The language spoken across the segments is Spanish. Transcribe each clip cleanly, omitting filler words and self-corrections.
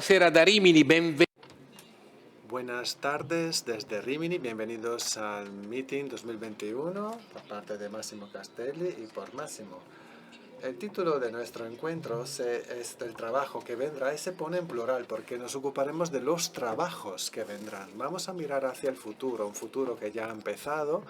Buonasera da Rimini, benvenuti. Buenas tardes desde Rimini, bienvenidos al Meeting 2021 por parte de Massimo Castelli y por Massimo. El título de nuestro encuentro es el trabajo que vendrá y se pone en plural porque nos ocuparemos de los trabajos que vendrán. Vamos a mirar hacia el futuro, un futuro que ya ha empezado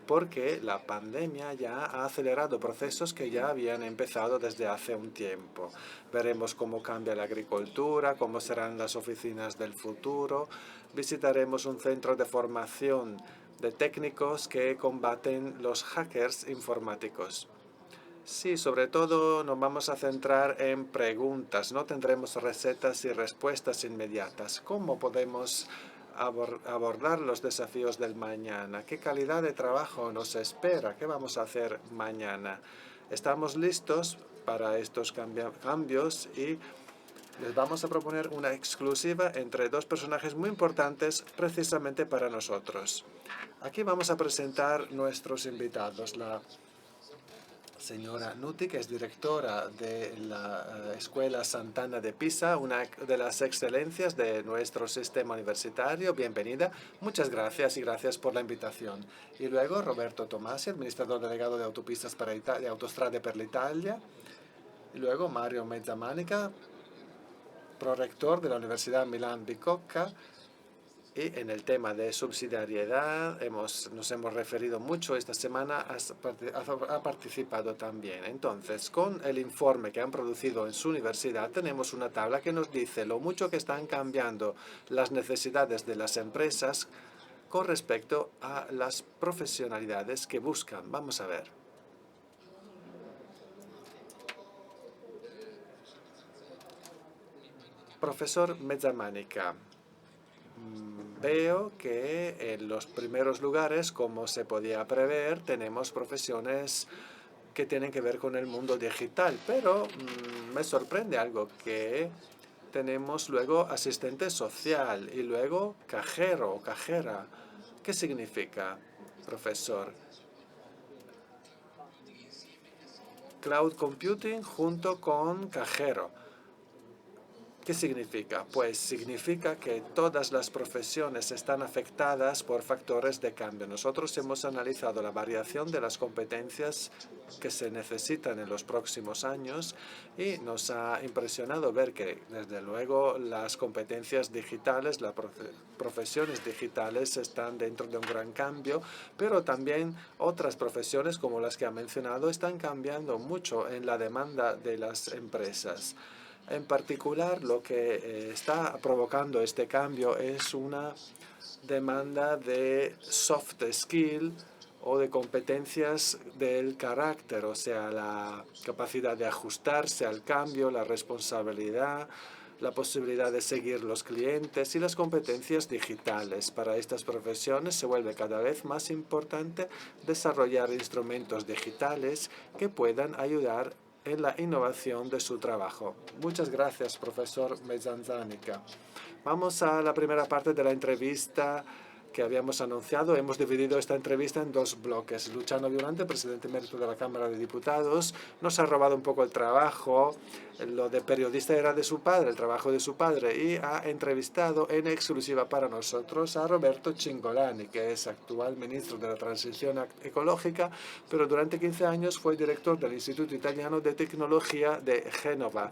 porque la pandemia ya ha acelerado procesos que ya habían empezado desde hace un tiempo. Veremos cómo cambia la agricultura, cómo serán las oficinas del futuro. Visitaremos un centro de formación de técnicos que combaten los hackers informáticos. Sí, sobre todo nos vamos a centrar en preguntas. No tendremos recetas y respuestas inmediatas. ¿Cómo podemos abordar los desafíos del mañana? ¿Qué calidad de trabajo nos espera? ¿Qué vamos a hacer mañana? Estamos listos para estos cambios y les vamos a proponer una exclusiva entre dos personajes muy importantes precisamente para nosotros. Aquí vamos a presentar nuestros invitados. La señora Nuti, que es directora de la Escuela Sant'Anna de Pisa, una de las excelencias de nuestro sistema universitario. Bienvenida. Muchas gracias y gracias por la invitación. Y luego Roberto Tomasi, administrador delegado de Autopistas per l'Italia, Autostrade per l'Italia. Y luego Mario Mezzamanica, prorector de la Universidad Milán Bicocca Y en el tema de subsidiariedad nos hemos referido mucho esta semana, ha participado también. Entonces, con el informe que han producido en su universidad, tenemos una tabla que nos dice lo mucho que están cambiando las necesidades de las empresas con respecto a las profesionalidades que buscan. Vamos a ver. Profesor Mezzamanica. Veo que en los primeros lugares, como se podía prever, tenemos profesiones que tienen que ver con el mundo digital, pero me sorprende algo que tenemos luego asistente social y luego cajero o cajera. ¿Qué significa, profesor? Cloud computing junto con cajero. ¿Qué significa? Pues significa que todas las profesiones están afectadas por factores de cambio. Nosotros hemos analizado la variación de las competencias que se necesitan en los próximos años y nos ha impresionado ver que, desde luego, las competencias digitales, las profesiones digitales están dentro de un gran cambio, pero también otras profesiones, como las que ha mencionado, están cambiando mucho en la demanda de las empresas. En particular, lo que está provocando este cambio es una demanda de soft skill o de competencias del carácter, o sea, la capacidad de ajustarse al cambio, la responsabilidad, la posibilidad de seguir los clientes y las competencias digitales. Para estas profesiones se vuelve cada vez más importante desarrollar instrumentos digitales que puedan ayudar en la innovación de su trabajo. Muchas gracias, profesor Mezzamanica. Vamos a la primera parte de la entrevista que habíamos anunciado. Hemos dividido esta entrevista en dos bloques. Luciano Violante, presidente emérito de la Cámara de Diputados, nos ha robado un poco el trabajo. Lo de periodista era de su padre, el trabajo de su padre, y ha entrevistado en exclusiva para nosotros a Roberto Cingolani, que es actual ministro de la Transición Ecológica, pero durante 15 años fue director del Instituto Italiano de Tecnología de Génova,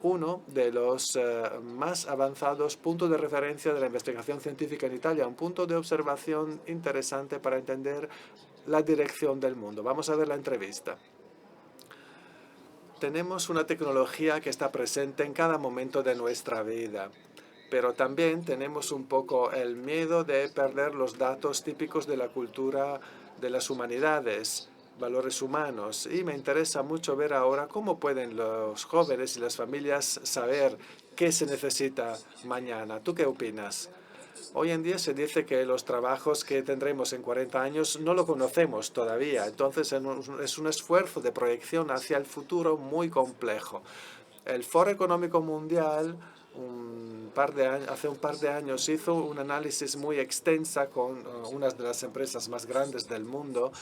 uno de los más avanzados puntos de referencia de la investigación científica en Italia, un punto de observación interesante para entender la dirección del mundo. Vamos a ver la entrevista. Tenemos una tecnología que está presente en cada momento de nuestra vida, pero también tenemos un poco el miedo de perder los datos típicos de la cultura de las humanidades, valores humanos. Y me interesa mucho ver ahora cómo pueden los jóvenes y las familias saber qué se necesita mañana. ¿Tú qué opinas? Hoy en día se dice que los trabajos que tendremos en 40 años no lo conocemos todavía. Entonces es un esfuerzo de proyección hacia el futuro muy complejo. El Foro Económico Mundial hace un par de años hizo un análisis muy extensa con una de las empresas más grandes del mundo,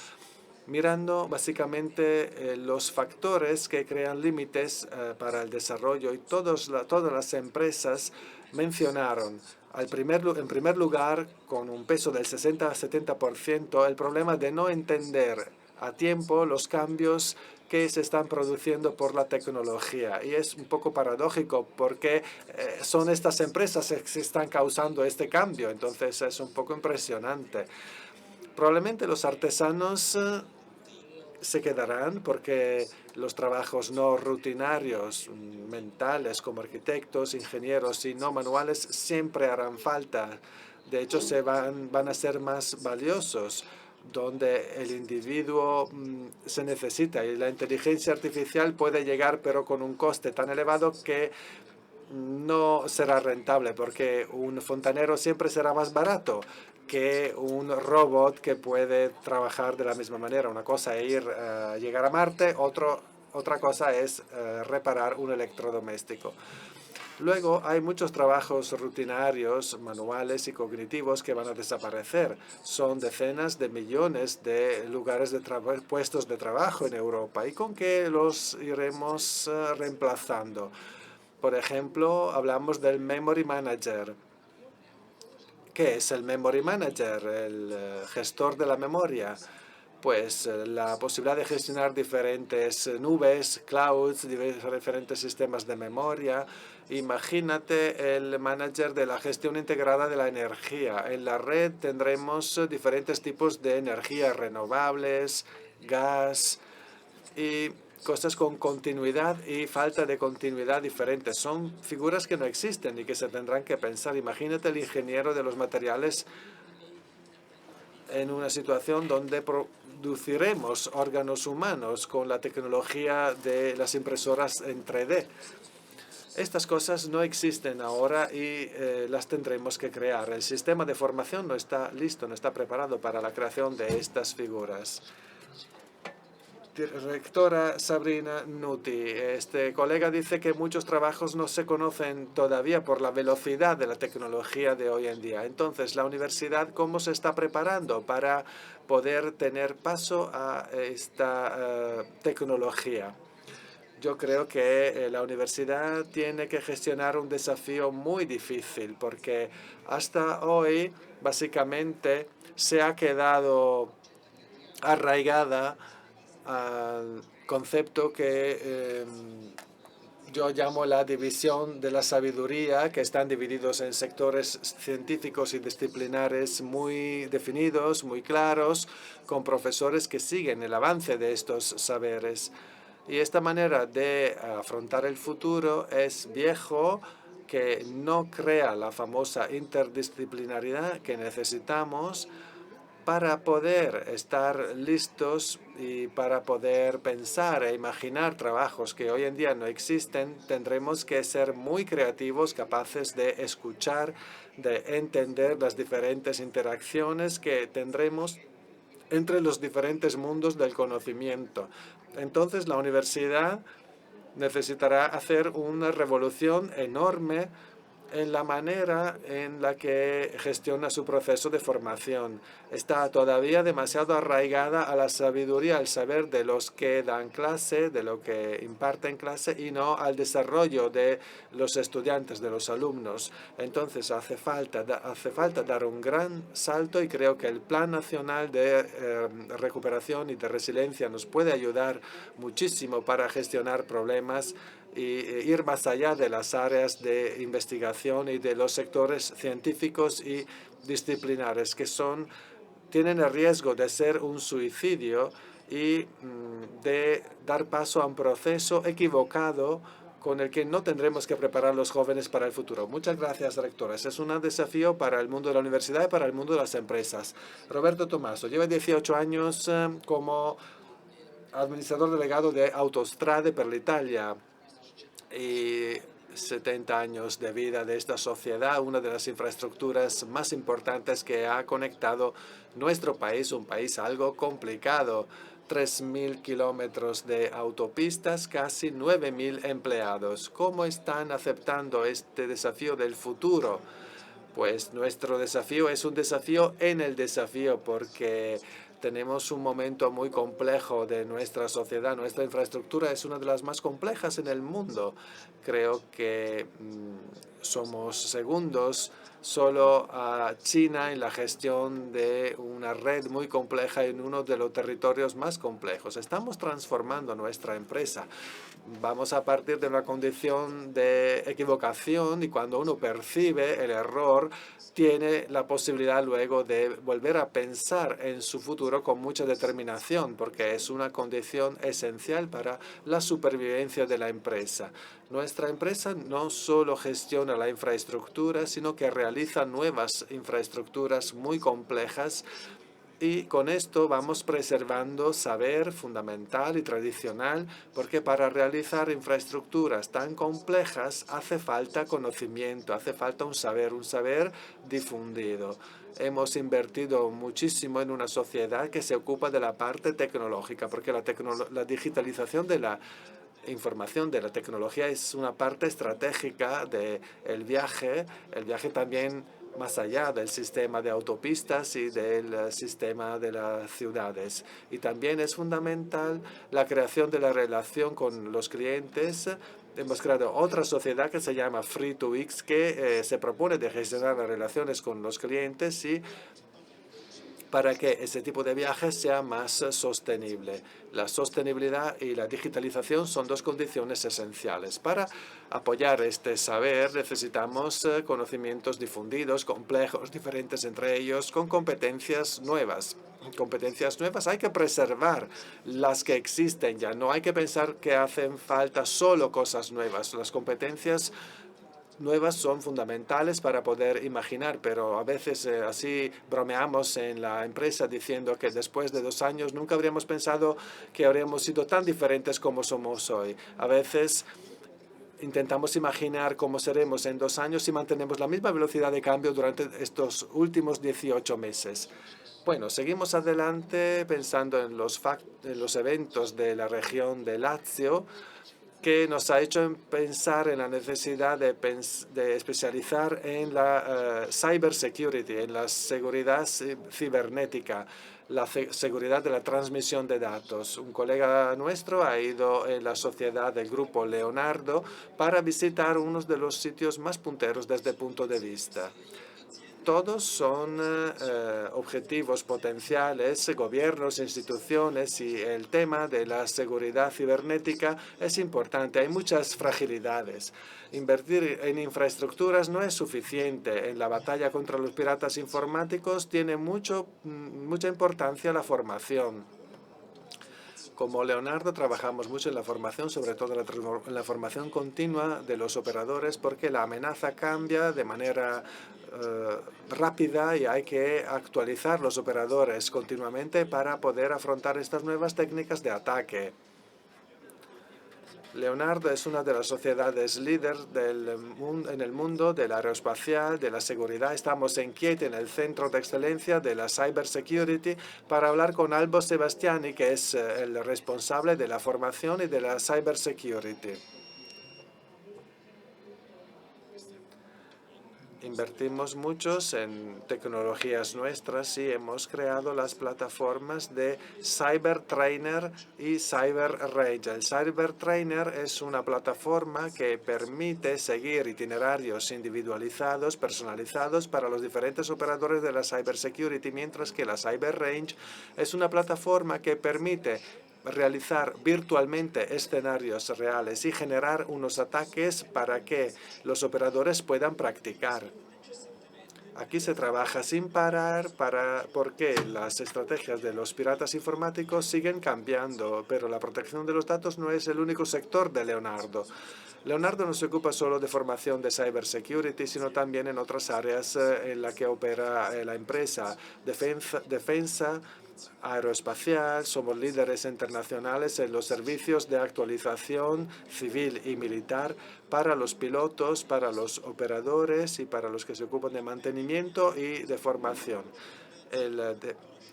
mirando básicamente los factores que crean límites para el desarrollo, y todas las empresas mencionaron en primer lugar, con un peso del 60-70%, el problema de no entender a tiempo los cambios que se están produciendo por la tecnología. Y es un poco paradójico porque son estas empresas que están causando este cambio. Entonces es un poco impresionante. Probablemente los artesanos se quedarán porque los trabajos no rutinarios, mentales, como arquitectos, ingenieros y no manuales, siempre harán falta. De hecho, van a ser más valiosos, donde el individuo se necesita. Y la inteligencia artificial puede llegar, pero con un coste tan elevado que no será rentable, porque un fontanero siempre será más barato que un robot que puede trabajar de la misma manera. Una cosa es llegar a Marte, otra cosa es reparar un electrodoméstico. Luego hay muchos trabajos rutinarios, manuales y cognitivos que van a desaparecer. Son decenas de millones de lugares puestos de trabajo en Europa. ¿Y con qué los iremos reemplazando? Por ejemplo, hablamos del Memory Manager. ¿Qué es el Memory Manager? El gestor de la memoria. pues la posibilidad de gestionar diferentes nubes, clouds, diferentes sistemas de memoria. Imagínate el manager de la gestión integrada de la energía. En la red tendremos diferentes tipos de energía renovables, gas y cosas con continuidad y falta de continuidad diferentes. Son figuras que no existen y que se tendrán que pensar. Imagínate el ingeniero de los materiales en una situación donde produciremos órganos humanos con la tecnología de las impresoras en 3D. Estas cosas no existen ahora y las tendremos que crear. El sistema de formación no está listo, no está preparado para la creación de estas figuras. Directora Sabrina Nuti, este colega dice que muchos trabajos no se conocen todavía por la velocidad de la tecnología de hoy en día. Entonces, la universidad, ¿cómo se está preparando para poder tener paso a esta tecnología? Yo creo que la universidad tiene que gestionar un desafío muy difícil porque hasta hoy básicamente se ha quedado arraigada al concepto que yo llamo la división de la sabiduría, que están divididos en sectores científicos y disciplinares muy definidos, muy claros, con profesores que siguen el avance de estos saberes. Y esta manera de afrontar el futuro es viejo, que no crea la famosa interdisciplinaridad que necesitamos para poder estar listos y para poder pensar e imaginar trabajos que hoy en día no existen. Tendremos que ser muy creativos, capaces de escuchar, de entender las diferentes interacciones que tendremos entre los diferentes mundos del conocimiento. Entonces, la universidad necesitará hacer una revolución enorme en la manera en la que gestiona su proceso de formación. Está todavía demasiado arraigada a la sabiduría, al saber de los que dan clase, de lo que imparten clase, y no al desarrollo de los estudiantes, de los alumnos. Entonces hace falta dar un gran salto y creo que el Plan Nacional de Recuperación y de Resiliencia nos puede ayudar muchísimo para gestionar problemas y ir más allá de las áreas de investigación y de los sectores científicos y disciplinares que tienen el riesgo de ser un suicidio y de dar paso a un proceso equivocado con el que no tendremos que preparar a los jóvenes para el futuro. Muchas gracias, rectores. Es un desafío para el mundo de la universidad y para el mundo de las empresas. Roberto Tomaso lleva 18 años como administrador delegado de Autostrade per l'Italia y 70 años de vida de esta sociedad, una de las infraestructuras más importantes que ha conectado nuestro país, un país algo complicado. 3.000 kilómetros de autopistas, casi 9.000 empleados. ¿Cómo están aceptando este desafío del futuro? Pues nuestro desafío es un desafío en el desafío, porque tenemos un momento muy complejo de nuestra sociedad. Nuestra infraestructura es una de las más complejas en el mundo. Creo que somos segundos solo a China en la gestión de una red muy compleja en uno de los territorios más complejos. Estamos transformando nuestra empresa. Vamos a partir de una condición de equivocación y cuando uno percibe el error, tiene la posibilidad luego de volver a pensar en su futuro con mucha determinación, porque es una condición esencial para la supervivencia de la empresa. Nuestra empresa no solo gestiona la infraestructura, sino que realiza nuevas infraestructuras muy complejas. Y con esto vamos preservando saber fundamental y tradicional, porque para realizar infraestructuras tan complejas hace falta conocimiento, hace falta un saber difundido. Hemos invertido muchísimo en una sociedad que se ocupa de la parte tecnológica, porque la digitalización de la información, de la tecnología, es una parte estratégica del viaje. El viaje también más allá del sistema de autopistas y del sistema de las ciudades. Y también es fundamental la creación de la relación con los clientes. Hemos creado otra sociedad que se llama Free2X, que se propone de gestionar las relaciones con los clientes y para que ese tipo de viajes sea más sostenible. La sostenibilidad y la digitalización son dos condiciones esenciales. Para apoyar este saber necesitamos conocimientos difundidos, complejos, diferentes entre ellos, con competencias nuevas. Competencias nuevas hay que preservar las que existen ya. No hay que pensar que hacen falta solo cosas nuevas. Las competencias nuevas son fundamentales para poder imaginar, pero a veces así bromeamos en la empresa diciendo que después de 2 años nunca habríamos pensado que habríamos sido tan diferentes como somos hoy. A veces intentamos imaginar cómo seremos en 2 años y mantenemos la misma velocidad de cambio durante estos últimos 18 meses. Bueno, seguimos adelante pensando en los eventos de la región de Lazio, que nos ha hecho pensar en la necesidad de especializar en la cybersecurity, en la seguridad cibernética, la seguridad de la transmisión de datos. Un colega nuestro ha ido en la sociedad del grupo Leonardo para visitar uno de los sitios más punteros desde el punto de vista. Todos son objetivos potenciales, gobiernos, instituciones, y el tema de la seguridad cibernética es importante. Hay muchas fragilidades. Invertir en infraestructuras no es suficiente. En la batalla contra los piratas informáticos tiene mucha importancia la formación. Como Leonardo trabajamos mucho en la formación, sobre todo en la formación continua de los operadores, porque la amenaza cambia de manera rápida y hay que actualizar los operadores continuamente para poder afrontar estas nuevas técnicas de ataque. Leonardo es una de las sociedades líderes en el mundo del aeroespacial, de la seguridad. Estamos en Chieti, en el Centro de Excelencia de la Cybersecurity, para hablar con Albo Sebastiani, que es el responsable de la formación y de la Cybersecurity. Invertimos muchos en tecnologías nuestras y hemos creado las plataformas de Cyber Trainer y Cyber Range. El Cyber Trainer es una plataforma que permite seguir itinerarios individualizados, personalizados para los diferentes operadores de la Cybersecurity, mientras que la Cyber Range es una plataforma que permite realizar virtualmente escenarios reales y generar unos ataques para que los operadores puedan practicar. Aquí se trabaja sin parar porque las estrategias de los piratas informáticos siguen cambiando, pero la protección de los datos no es el único sector de Leonardo. Leonardo no se ocupa solo de formación de cybersecurity, sino también en otras áreas en las que opera la empresa. Defensa aeroespacial, somos líderes internacionales en los servicios de actualización civil y militar para los pilotos, para los operadores y para los que se ocupan de mantenimiento y de formación. El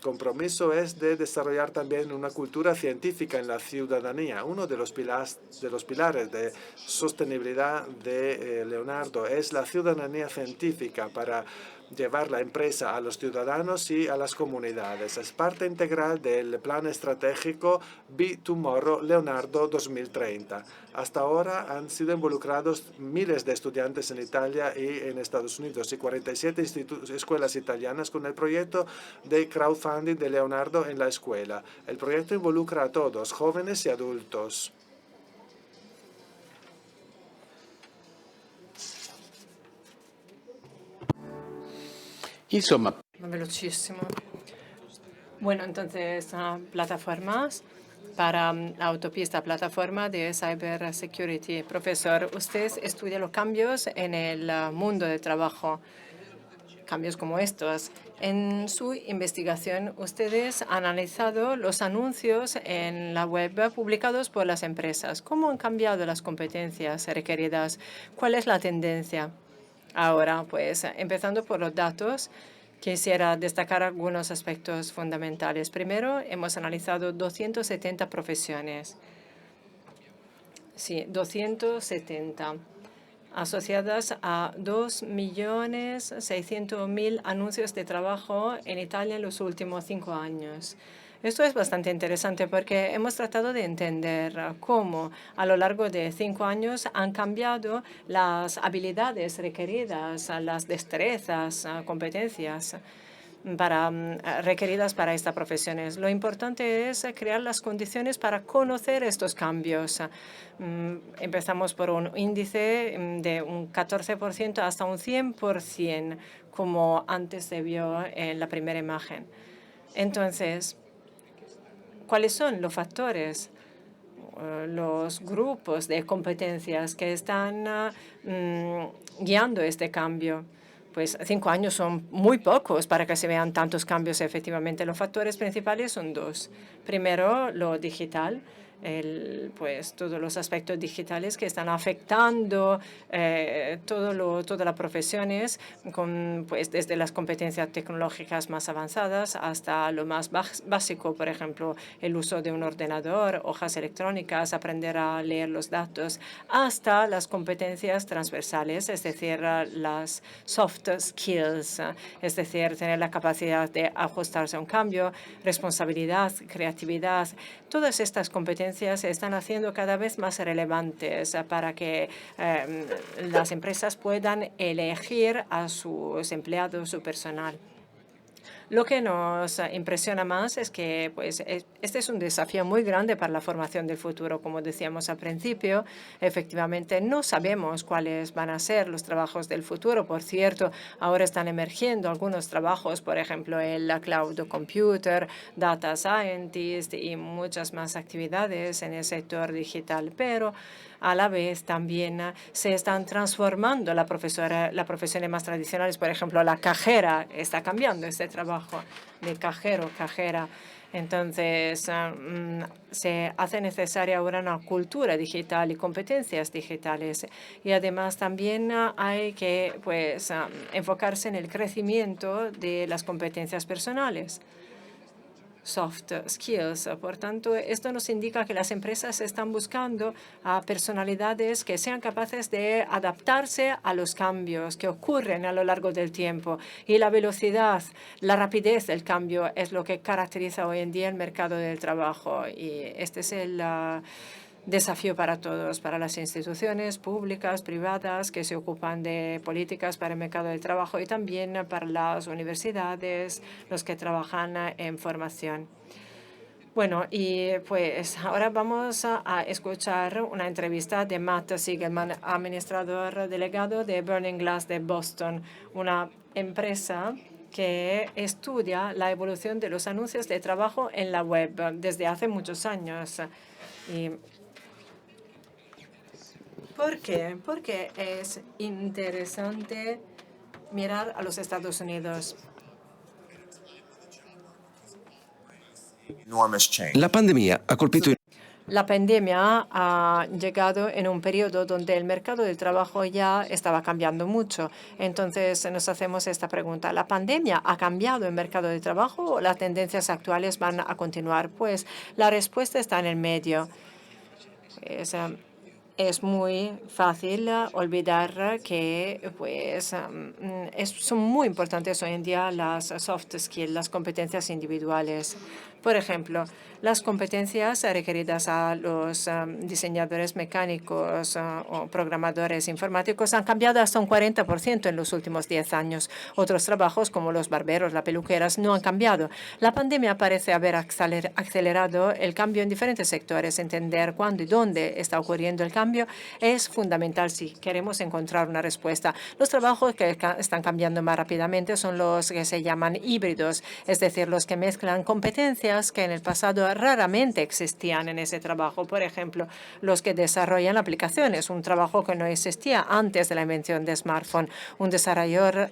compromiso es de desarrollar también una cultura científica en la ciudadanía. Uno de los pilares de sostenibilidad de Leonardo es la ciudadanía científica para llevar la empresa a los ciudadanos y a las comunidades. Es parte integral del plan estratégico Be Tomorrow Leonardo 2030. Hasta ahora han sido involucrados miles de estudiantes en Italia y en Estados Unidos y 47 escuelas italianas con el proyecto de crowdfunding de Leonardo en la escuela. El proyecto involucra a todos, jóvenes y adultos. Insomma. Velocissimo. Bueno, entonces, plataformas para la autopista, plataforma de cybersecurity. Profesor, usted estudia los cambios en el mundo del trabajo, cambios como estos. En su investigación, ustedes han analizado los anuncios en la web publicados por las empresas. ¿Cómo han cambiado las competencias requeridas? ¿Cuál es la tendencia? Ahora, pues, empezando por los datos, quisiera destacar algunos aspectos fundamentales. Primero, hemos analizado 270 profesiones. Sí, 270 asociadas a 2.600.000 anuncios de trabajo en Italia en los últimos 5 años. Esto es bastante interesante porque hemos tratado de entender cómo a lo largo de 5 años han cambiado las habilidades requeridas, las destrezas, competencias requeridas para estas profesiones. Lo importante es crear las condiciones para conocer estos cambios. Empezamos por un índice de un 14% hasta un 100%, como antes se vio en la primera imagen. Entonces, ¿cuáles son los factores, los grupos de competencias que están guiando este cambio? Pues 5 años son muy pocos para que se vean tantos cambios efectivamente. Los factores principales son dos. Primero, lo digital. Pues todos los aspectos digitales que están afectando todas las profesiones, pues desde las competencias tecnológicas más avanzadas hasta lo más básico, por ejemplo, el uso de un ordenador, hojas electrónicas, aprender a leer los datos, hasta las competencias transversales, es decir, las soft skills, es decir, tener la capacidad de ajustarse a un cambio, responsabilidad, creatividad. Todas estas competencias se están haciendo cada vez más relevantes para que las empresas puedan elegir a sus empleados, su personal. Lo que nos impresiona más es que pues, este es un desafío muy grande para la formación del futuro. Como decíamos al principio, efectivamente no sabemos cuáles van a ser los trabajos del futuro. Por cierto, ahora están emergiendo algunos trabajos, por ejemplo, el cloud computer, data scientist y muchas más actividades en el sector digital. Pero a la vez también se están transformando las profesiones más tradicionales. Por ejemplo, la cajera está cambiando este trabajo de cajero, cajera. Entonces, se hace necesaria ahora una cultura digital y competencias digitales. Y además también hay que pues, enfocarse en el crecimiento de las competencias personales. Soft skills. Por tanto, esto nos indica que las empresas están buscando a personalidades que sean capaces de adaptarse a los cambios que ocurren a lo largo del tiempo. Y la velocidad, la rapidez del cambio es lo que caracteriza hoy en día el mercado del trabajo. Y este es el desafío para todos, para las instituciones públicas, privadas, que se ocupan de políticas para el mercado del trabajo y también para las universidades, los que trabajan en formación. Bueno, y pues ahora vamos a escuchar una entrevista de Matt Siegelman, administrador delegado de Burning Glass de Boston, una empresa que estudia la evolución de los anuncios de trabajo en la web desde hace muchos años. Y ¿por qué? Porque es interesante mirar a los Estados Unidos. La pandemia ha colpito. La pandemia ha llegado en un periodo donde el mercado del trabajo ya estaba cambiando mucho. Entonces nos hacemos esta pregunta. ¿La pandemia ha cambiado el mercado de trabajo o las tendencias actuales van a continuar? Pues la respuesta está en el medio. Es muy fácil olvidar que pues, son muy importantes hoy en día las soft skills, las competencias individuales. Por ejemplo, las competencias requeridas a los diseñadores mecánicos o programadores informáticos han cambiado hasta un 40% en los últimos 10 años. Otros trabajos, como los barberos, las peluqueras, no han cambiado. La pandemia parece haber acelerado el cambio en diferentes sectores. Entender cuándo y dónde está ocurriendo el cambio es fundamental si queremos encontrar una respuesta. Los trabajos que están cambiando más rápidamente son los que se llaman híbridos, es decir, los que mezclan competencias que en el pasado raramente existían en ese trabajo. Por ejemplo, los que desarrollan aplicaciones, un trabajo que no existía antes de la invención de smartphone. Un desarrollador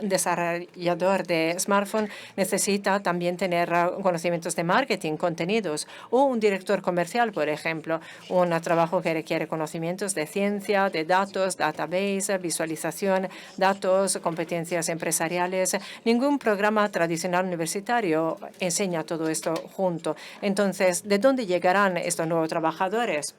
de smartphone necesita también tener conocimientos de marketing, contenidos, o un director comercial, por ejemplo, un trabajo que requiere conocimientos de ciencia, de datos, database, visualización, datos, competencias empresariales. Ningún programa tradicional universitario enseña todo esto junto. Entonces, ¿de dónde llegarán estos nuevos trabajadores?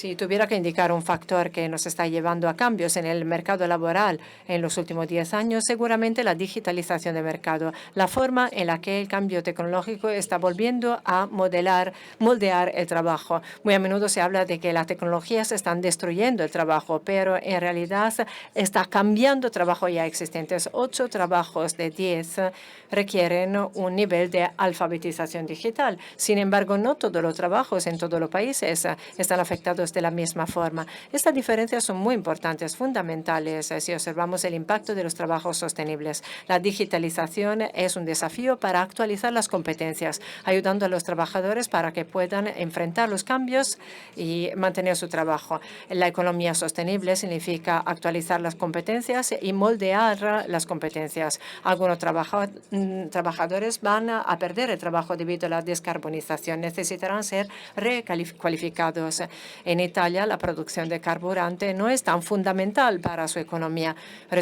Si tuviera que indicar un factor que nos está llevando a cambios en el mercado laboral en los últimos 10 años, seguramente la digitalización del mercado, la forma en la que el cambio tecnológico está volviendo a moldear el trabajo. Muy a menudo se habla de que las tecnologías están destruyendo el trabajo, pero en realidad está cambiando trabajo ya existentes. 8 trabajos de 10 requieren un nivel de alfabetización digital. Sin embargo, no todos los trabajos en todos los países están afectados de la misma forma. Estas diferencias son muy importantes, fundamentales, si observamos el impacto de los trabajos sostenibles. La digitalización es un desafío para actualizar las competencias, ayudando a los trabajadores para que puedan enfrentar los cambios y mantener su trabajo. La economía sostenible significa actualizar las competencias y moldear las competencias. Algunos trabajadores van a perder el trabajo debido a la descarbonización. Necesitarán ser recualificados. En Italia, la producción de carburante no es tan fundamental para su economía con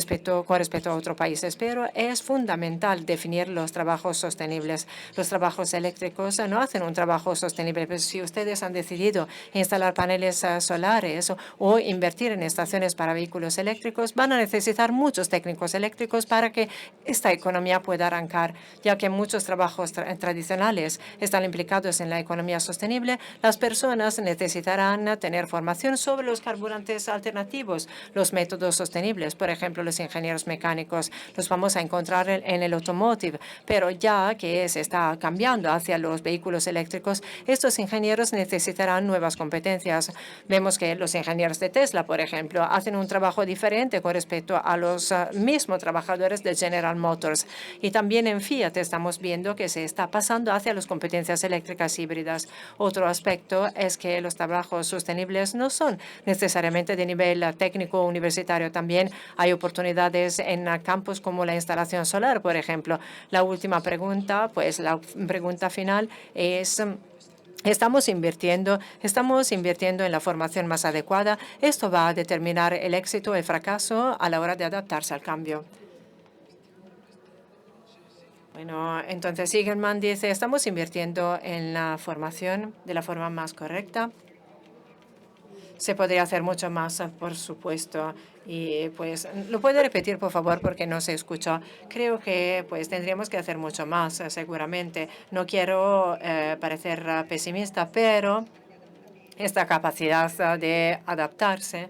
respecto a otros países, pero es fundamental definir los trabajos sostenibles. Los trabajos eléctricos no hacen un trabajo sostenible, pero si ustedes han decidido instalar paneles solares o invertir en estaciones para vehículos eléctricos, van a necesitar muchos técnicos eléctricos para que esta economía pueda arrancar, ya que muchos trabajos tradicionales están implicados en la economía sostenible. Las personas necesitarán tener formación sobre los carburantes alternativos, los métodos sostenibles. Por ejemplo, los ingenieros mecánicos los vamos a encontrar en el automotive, pero ya que se está cambiando hacia los vehículos eléctricos, estos ingenieros necesitarán nuevas competencias. Vemos que los ingenieros de Tesla, por ejemplo, hacen un trabajo diferente con respecto a los mismos trabajadores de General Motors. Y también en Fiat estamos viendo que se está pasando hacia las competencias eléctricas híbridas. Otro aspecto es que los trabajos sostenibles no son necesariamente de nivel técnico o universitario. También hay oportunidades en campos como la instalación solar, por ejemplo. La última pregunta, pues la pregunta final es: Estamos invirtiendo en la formación más adecuada. Esto va a determinar el éxito o el fracaso a la hora de adaptarse al cambio. Bueno, entonces Sigelman dice, estamos invirtiendo en la formación de la forma más correcta. Se podría hacer mucho más, por supuesto. Y pues, ¿lo puede repetir, por favor, porque no se escuchó? Creo que pues tendríamos que hacer mucho más, seguramente. No quiero parecer pesimista, pero esta capacidad de adaptarse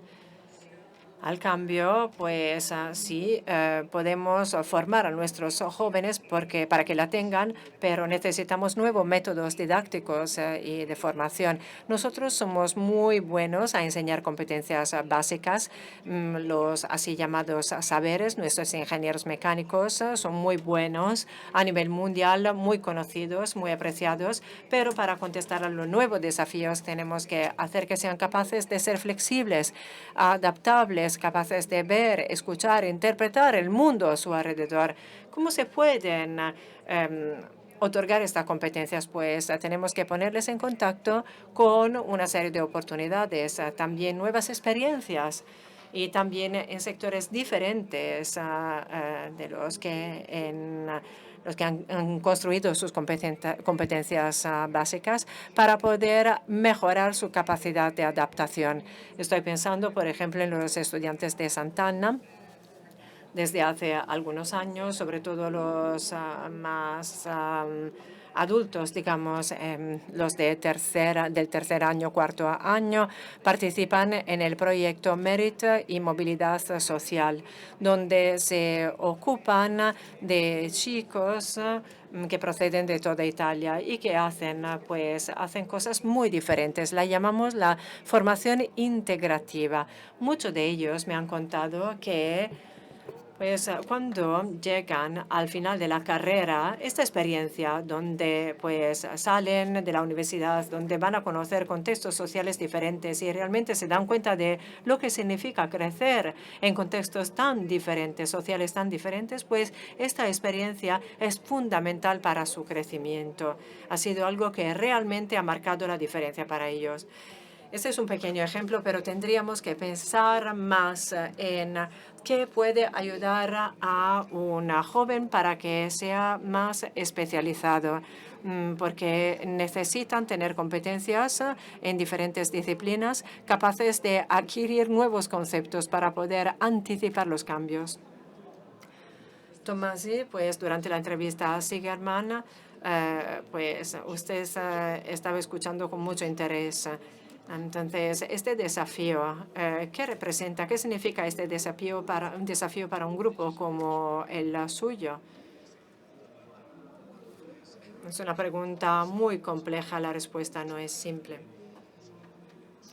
al cambio, pues sí, podemos formar a nuestros jóvenes para que la tengan, pero necesitamos nuevos métodos didácticos y de formación. Nosotros somos muy buenos a enseñar competencias básicas, los así llamados saberes. Nuestros ingenieros mecánicos son muy buenos a nivel mundial, muy conocidos, muy apreciados, pero para contestar a los nuevos desafíos tenemos que hacer que sean capaces de ser flexibles, adaptables, capaces de ver, escuchar, interpretar el mundo a su alrededor. ¿Cómo se pueden otorgar estas competencias? Pues tenemos que ponerles en contacto con una serie de oportunidades, también nuevas experiencias y también en sectores diferentes de los que han construido sus competencias básicas para poder mejorar su capacidad de adaptación. Estoy pensando, por ejemplo, en los estudiantes de Sant'Anna desde hace algunos años, sobre todo los más adultos, digamos, los del tercer año, cuarto año, participan en el proyecto Merit y Movilidad Social, donde se ocupan de chicos que proceden de toda Italia y que hacen cosas muy diferentes. La llamamos la formación integrativa. Muchos de ellos me han contado que cuando llegan al final de la carrera, esta experiencia donde salen de la universidad, donde van a conocer contextos sociales diferentes y realmente se dan cuenta de lo que significa crecer en contextos tan diferentes, sociales tan diferentes, pues esta experiencia es fundamental para su crecimiento. Ha sido algo que realmente ha marcado la diferencia para ellos. Este es un pequeño ejemplo, pero tendríamos que pensar más en qué puede ayudar a una joven para que sea más especializado, porque necesitan tener competencias en diferentes disciplinas capaces de adquirir nuevos conceptos para poder anticipar los cambios. Tomasi, pues durante la entrevista a Sigerman, pues usted estaba escuchando con mucho interés. Entonces, este desafío, ¿qué representa? ¿Qué significa este desafío un desafío para un grupo como el suyo? Es una pregunta muy compleja, la respuesta no es simple.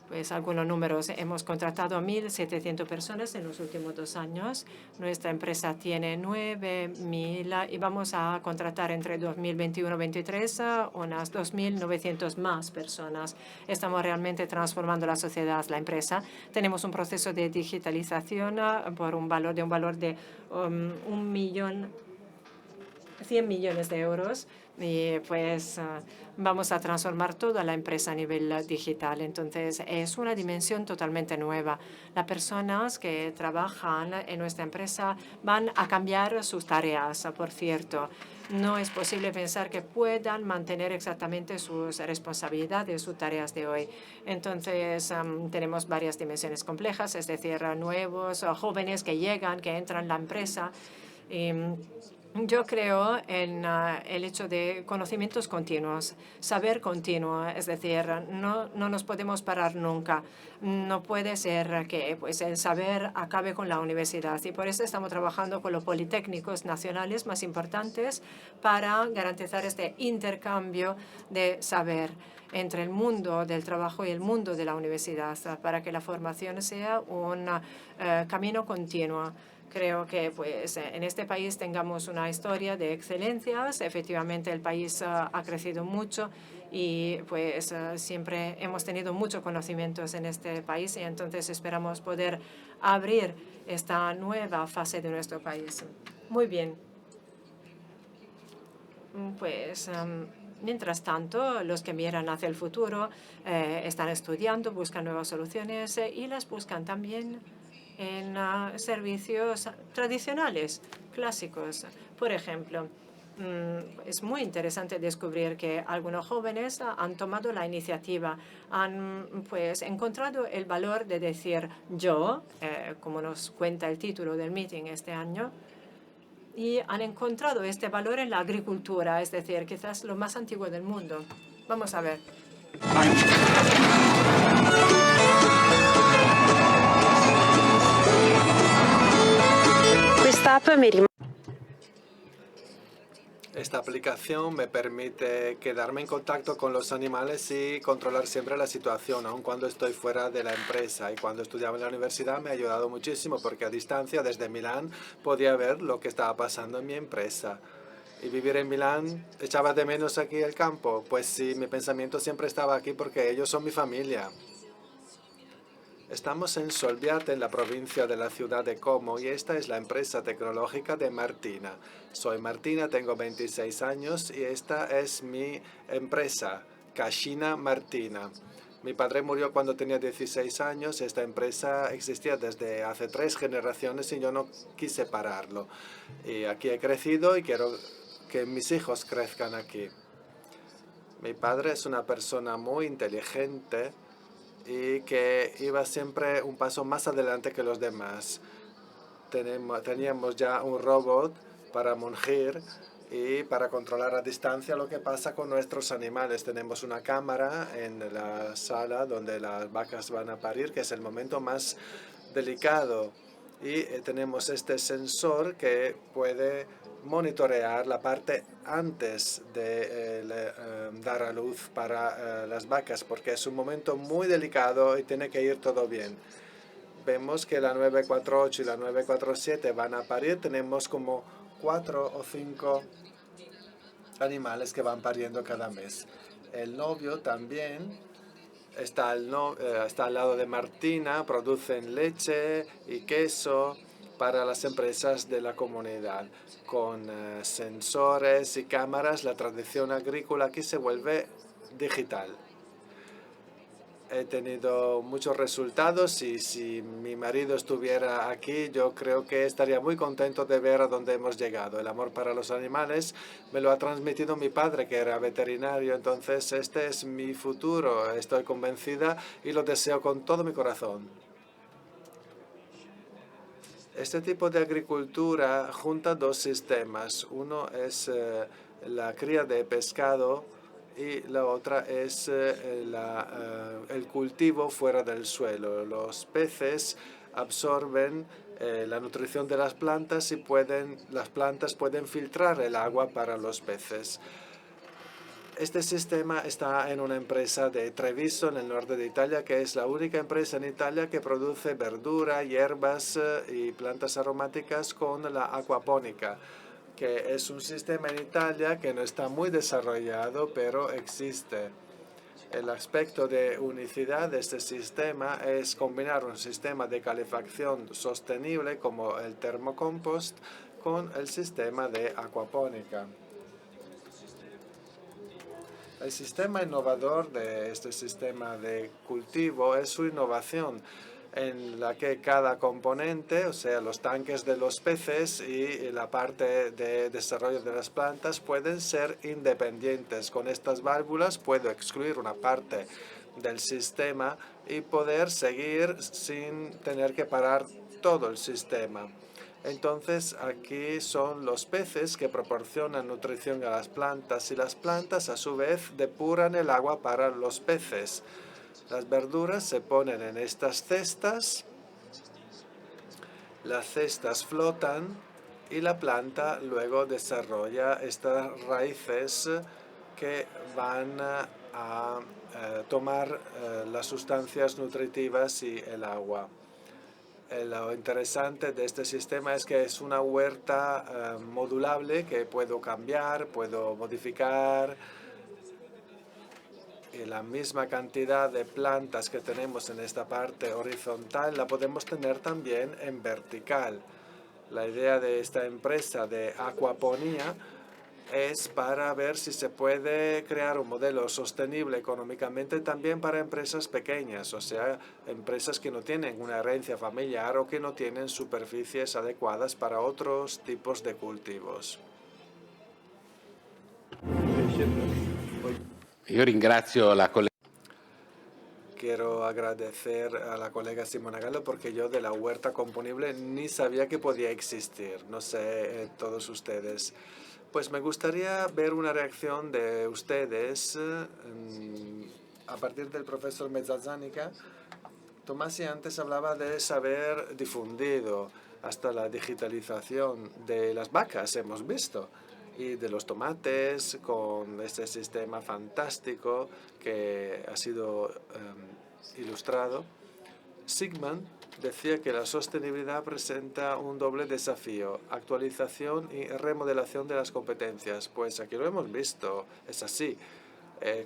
Pues algunos números. Hemos contratado a 1.700 personas en los últimos 2 años. Nuestra empresa tiene 9.000 y vamos a contratar entre 2021 y 2023 unas 2.900 más personas. Estamos realmente transformando la sociedad, la empresa. Tenemos un proceso de digitalización por un valor de 100 millones de euros y pues vamos a transformar toda la empresa a nivel digital. Entonces, es una dimensión totalmente nueva. Las personas que trabajan en nuestra empresa van a cambiar sus tareas, por cierto. No es posible pensar que puedan mantener exactamente sus responsabilidades, sus tareas de hoy. Entonces, tenemos varias dimensiones complejas, es decir, nuevos jóvenes que llegan, que entran en la empresa. Yo creo en el hecho de conocimientos continuos, saber continuo, es decir, no nos podemos parar nunca. No puede ser que pues, el saber acabe con la universidad y por eso estamos trabajando con los politécnicos nacionales más importantes para garantizar este intercambio de saber entre el mundo del trabajo y el mundo de la universidad, para que la formación sea un camino continuo. Creo que pues, en este país tengamos una historia de excelencias. Efectivamente, el país ha crecido mucho y pues, siempre hemos tenido muchos conocimientos en este país y entonces esperamos poder abrir esta nueva fase de nuestro país. Muy bien. Pues, mientras tanto, los que miran hacia el futuro están estudiando, buscan nuevas soluciones y las buscan también en servicios tradicionales, clásicos. Por ejemplo, es muy interesante descubrir que algunos jóvenes han tomado la iniciativa, han pues encontrado el valor de decir yo, como nos cuenta el título del meeting este año, y han encontrado este valor en la agricultura, es decir, quizás lo más antiguo del mundo. Vamos a ver. Esta aplicación me permite quedarme en contacto con los animales y controlar siempre la situación, aun cuando estoy fuera de la empresa. Y cuando estudiaba en la universidad me ha ayudado muchísimo porque a distancia, desde Milán, podía ver lo que estaba pasando en mi empresa. Y vivir en Milán, ¿echaba de menos aquí el campo? Pues sí, mi pensamiento siempre estaba aquí porque ellos son mi familia. Estamos en Solviate, en la provincia de la ciudad de Como, y esta es la empresa tecnológica de Martina. Soy Martina, tengo 26 años y esta es mi empresa, Cascina Martina. Mi padre murió cuando tenía 16 años. Esta empresa existía desde hace 3 generaciones y yo no quise pararlo. Y aquí he crecido y quiero que mis hijos crezcan aquí. Mi padre es una persona muy inteligente y que iba siempre un paso más adelante que los demás. Teníamos ya un robot para mungir y para controlar a distancia lo que pasa con nuestros animales. Tenemos una cámara en la sala donde las vacas van a parir, que es el momento más delicado. Y tenemos este sensor que puede monitorear la parte antes de dar a luz para las vacas, porque es un momento muy delicado y tiene que ir todo bien. Vemos que la 948 y la 947 van a parir. Tenemos como 4 o 5 animales que van pariendo cada mes. El novio también está al lado de Martina, producen leche y queso para las empresas de la comunidad. Con sensores y cámaras, la tradición agrícola aquí se vuelve digital. he tenido muchos resultados y si mi marido estuviera aquí, yo creo que estaría muy contento de ver a dónde hemos llegado. El amor para los animales me lo ha transmitido mi padre, que era veterinario, entonces este es mi futuro. Estoy convencida y lo deseo con todo mi corazón. Este tipo de agricultura junta dos sistemas. Uno es la cría de pescado y la otra es el cultivo fuera del suelo. Los peces absorben la nutrición de las plantas y las plantas pueden filtrar el agua para los peces. Este sistema está en una empresa de Treviso, en el norte de Italia, que es la única empresa en Italia que produce verdura, hierbas y plantas aromáticas con la aquapónica, que es un sistema en Italia que no está muy desarrollado, pero existe. El aspecto de unicidad de este sistema es combinar un sistema de calefacción sostenible como el termocompost con el sistema de aquapónica. El sistema innovador de este sistema de cultivo es su innovación, en la que cada componente, o sea, los tanques de los peces y la parte de desarrollo de las plantas, pueden ser independientes. Con estas válvulas puedo excluir una parte del sistema y poder seguir sin tener que parar todo el sistema. Entonces, aquí son los peces que proporcionan nutrición a las plantas y las plantas, a su vez, depuran el agua para los peces. Las verduras se ponen en estas cestas, las cestas flotan y la planta luego desarrolla estas raíces que van a tomar las sustancias nutritivas y el agua. Lo interesante de este sistema es que es una huerta modulable que puedo cambiar, puedo modificar. Y la misma cantidad de plantas que tenemos en esta parte horizontal la podemos tener también en vertical. La idea de esta empresa de acuaponía es para ver si se puede crear un modelo sostenible económicamente también para empresas pequeñas, o sea, empresas que no tienen una herencia familiar o que no tienen superficies adecuadas para otros tipos de cultivos. Io ringrazio la collega. Quiero agradecer a la colega Simona Gallo porque yo de la huerta componible ni sabía que podía existir. No sé, todos ustedes. Pues me gustaría ver una reacción de ustedes a partir del profesor Mezzazanica. Tomasi antes hablaba de saber difundido, hasta la digitalización de las vacas hemos visto, y de los tomates con este sistema fantástico que ha sido ilustrado. Sigmund decía que la sostenibilidad presenta un doble desafío: actualización y remodelación de las competencias. Pues aquí lo hemos visto, es así,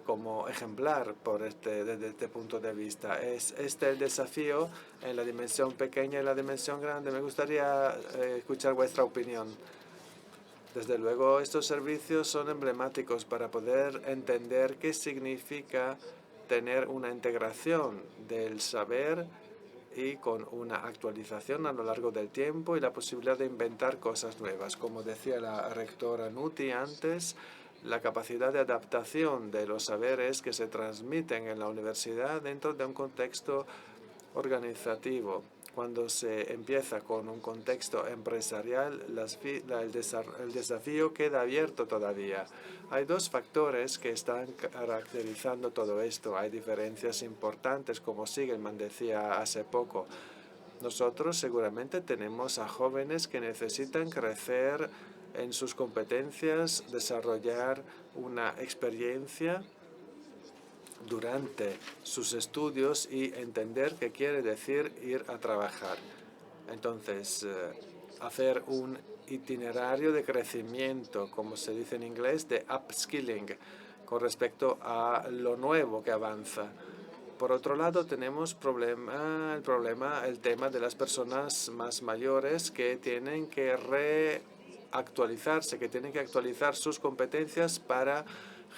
como ejemplar desde este punto de vista. Es este el desafío en la dimensión pequeña y la dimensión grande. Me gustaría escuchar vuestra opinión. Desde luego, estos servicios son emblemáticos para poder entender qué significa tener una integración del saber y con una actualización a lo largo del tiempo y la posibilidad de inventar cosas nuevas. Como decía la rectora Nuti antes, la capacidad de adaptación de los saberes que se transmiten en la universidad dentro de un contexto organizativo. Cuando se empieza con un contexto empresarial, el desafío queda abierto todavía. Hay dos factores que están caracterizando todo esto. Hay diferencias importantes, como Sigelman decía hace poco. Nosotros seguramente tenemos a jóvenes que necesitan crecer en sus competencias, desarrollar una experiencia durante sus estudios y entender qué quiere decir ir a trabajar. Entonces, hacer un itinerario de crecimiento, como se dice en inglés, de upskilling, con respecto a lo nuevo que avanza. Por otro lado, tenemos el tema de las personas más mayores que tienen que reactualizarse, que tienen que actualizar sus competencias para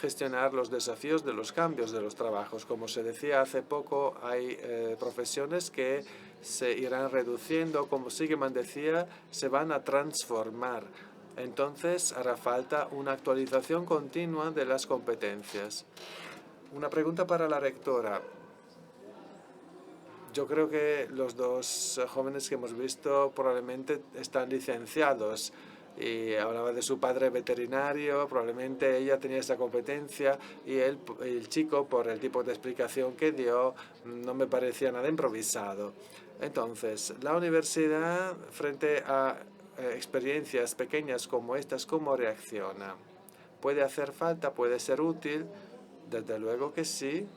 gestionar los desafíos de los cambios de los trabajos. Como se decía hace poco, hay profesiones que se irán reduciendo, como Sigman decía, se van a transformar. Entonces hará falta una actualización continua de las competencias. Una pregunta para la rectora. Yo creo que los dos jóvenes que hemos visto probablemente están licenciados. Y hablaba de su padre veterinario, probablemente ella tenía esa competencia y el chico, por el tipo de explicación que dio, no me parecía nada improvisado. Entonces, la universidad, frente a experiencias pequeñas como estas, ¿cómo reacciona? ¿Puede hacer falta? ¿Puede ser útil? Desde luego que sí.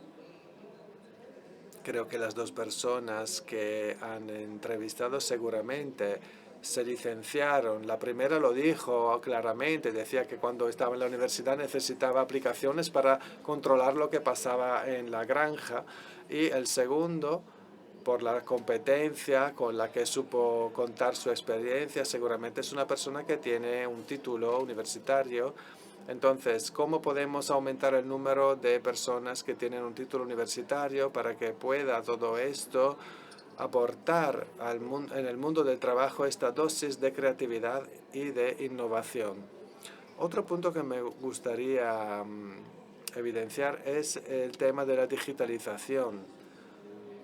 Creo que las dos personas que han entrevistado seguramente se licenciaron. La primera lo dijo claramente, decía que cuando estaba en la universidad necesitaba aplicaciones para controlar lo que pasaba en la granja. Y el segundo, por la competencia con la que supo contar su experiencia, seguramente es una persona que tiene un título universitario. Entonces, ¿cómo podemos aumentar el número de personas que tienen un título universitario para que pueda todo esto aportar en el mundo del trabajo esta dosis de creatividad y de innovación? Otro punto que me gustaría evidenciar es el tema de la digitalización.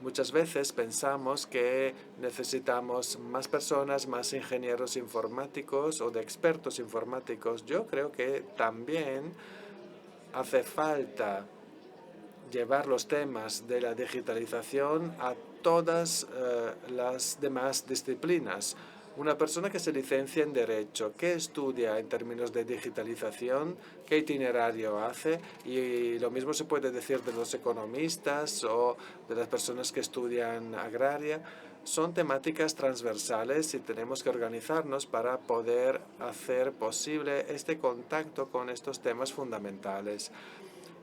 Muchas veces pensamos que necesitamos más personas, más ingenieros informáticos o de expertos informáticos. Yo creo que también hace falta llevar los temas de la digitalización a todas las demás disciplinas. Una persona que se licencia en Derecho, ¿qué estudia en términos de digitalización? ¿Qué itinerario hace? Y lo mismo se puede decir de los economistas o de las personas que estudian agraria. Son temáticas transversales y tenemos que organizarnos para poder hacer posible este contacto con estos temas fundamentales.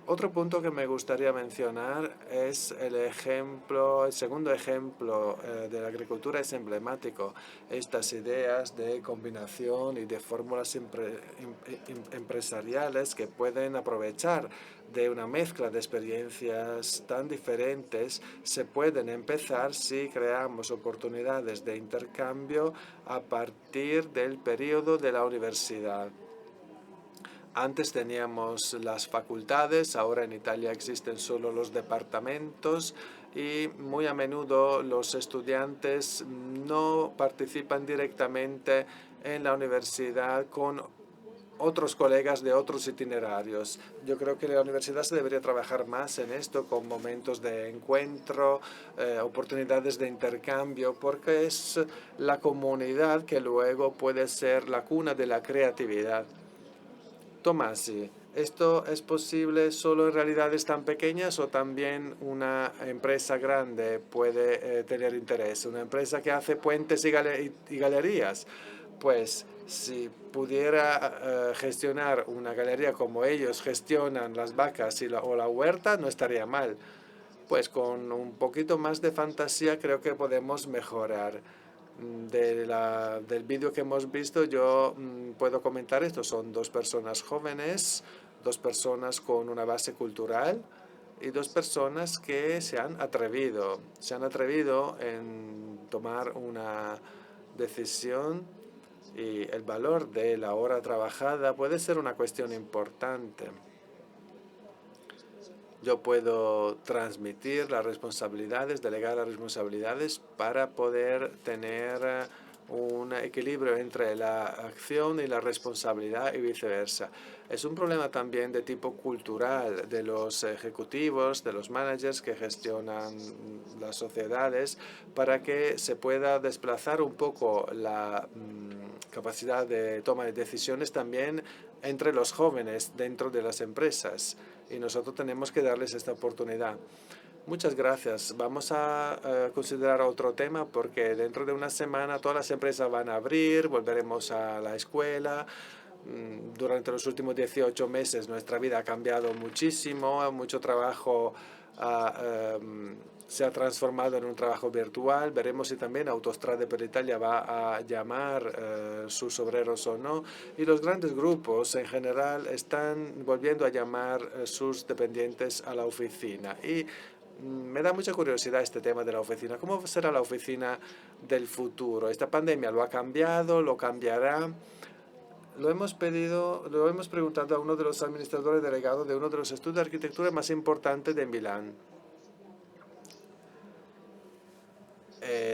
Otro punto que me gustaría mencionar es el segundo ejemplo de la agricultura es emblemático. Estas ideas de combinación y de fórmulas empresariales que pueden aprovechar de una mezcla de experiencias tan diferentes se pueden empezar si creamos oportunidades de intercambio a partir del periodo de la universidad. Antes teníamos las facultades, ahora en Italia existen solo los departamentos y muy a menudo los estudiantes no participan directamente en la universidad con otros colegas de otros itinerarios. Yo creo que la universidad se debería trabajar más en esto, con momentos de encuentro, oportunidades de intercambio, porque es la comunidad que luego puede ser la cuna de la creatividad. Tomasi, ¿esto es posible solo en realidades tan pequeñas o también una empresa grande puede tener interés? Una empresa que hace puentes y galerías. Pues si pudiera gestionar una galería como ellos gestionan las vacas o la huerta, no estaría mal. Pues con un poquito más de fantasía creo que podemos mejorar. Del vídeo que hemos visto, yo puedo comentar esto. Son dos personas jóvenes, dos personas con una base cultural y dos personas que se han atrevido en tomar una decisión, y el valor de la hora trabajada puede ser una cuestión importante. Yo puedo transmitir las responsabilidades, delegar las responsabilidades para poder tener un equilibrio entre la acción y la responsabilidad y viceversa. Es un problema también de tipo cultural de los ejecutivos, de los managers que gestionan las sociedades, para que se pueda desplazar un poco la capacidad de toma de decisiones también entre los jóvenes dentro de las empresas. Y nosotros tenemos que darles esta oportunidad. Muchas gracias. Vamos a considerar otro tema porque dentro de una semana todas las empresas van a abrir, volveremos a la escuela. Durante los últimos 18 meses nuestra vida ha cambiado muchísimo, mucho trabajo se ha transformado en un trabajo virtual. Veremos si también Autostrade per Italia va a llamar sus obreros o no. Y los grandes grupos en general están volviendo a llamar sus dependientes a la oficina. Y me da mucha curiosidad este tema de la oficina. ¿Cómo será la oficina del futuro? Esta pandemia lo ha cambiado, lo cambiará. Lo hemos preguntado a uno de los administradores delegados de uno de los estudios de arquitectura más importantes de Milán.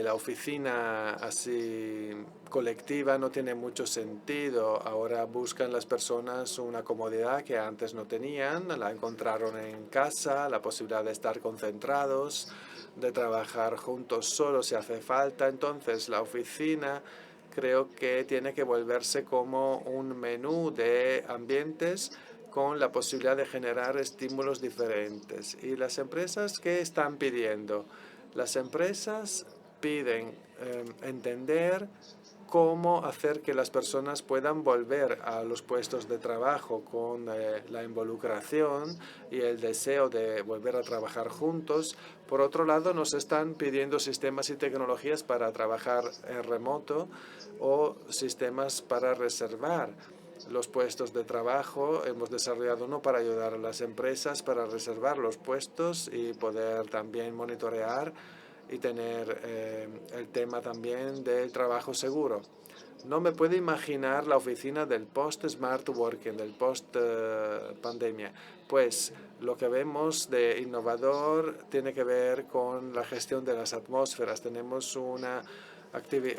La oficina así colectiva no tiene mucho sentido. Ahora buscan las personas una comodidad que antes no tenían. La encontraron en casa, la posibilidad de estar concentrados, de trabajar juntos solo si hace falta. Entonces, la oficina creo que tiene que volverse como un menú de ambientes con la posibilidad de generar estímulos diferentes. ¿Y las empresas qué están pidiendo? Las empresas piden entender cómo hacer que las personas puedan volver a los puestos de trabajo con la involucración y el deseo de volver a trabajar juntos. Por otro lado, nos están pidiendo sistemas y tecnologías para trabajar en remoto o sistemas para reservar los puestos de trabajo. Hemos desarrollado uno para ayudar a las empresas para reservar los puestos y poder también monitorear y tener el tema también del trabajo seguro. No me puedo imaginar la oficina del post-smart working, del post-pandemia. Pues lo que vemos de innovador tiene que ver con la gestión de las atmósferas. Tenemos una